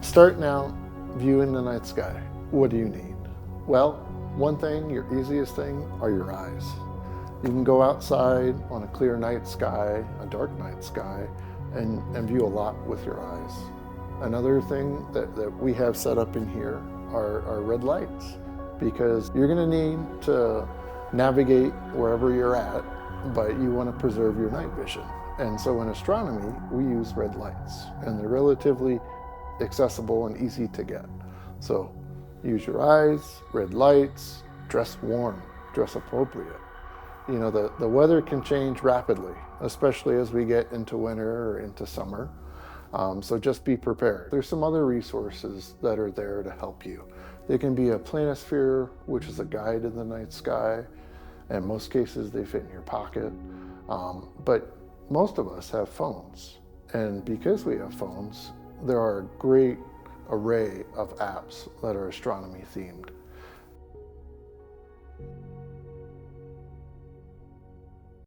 Start now viewing the night sky. What do you need? Well, one thing, your easiest thing, are your eyes. You can go outside on a clear night sky, a dark night sky, and view a lot with your eyes. Another thing that we have set up in here are red lights, because you're going to need to navigate wherever you're at, but you want to preserve your night vision. And so in astronomy, we use red lights, and they're relatively accessible and easy to get. So use your eyes, red lights, dress warm, dress appropriate. You know, the weather can change rapidly, especially as we get into winter or into summer. So just be prepared. There's some other resources that are there to help you. They can be a planisphere, which is a guide in the night sky. In most cases, they fit in your pocket. But most of us have phones. And because we have phones, there are a great array of apps that are astronomy themed.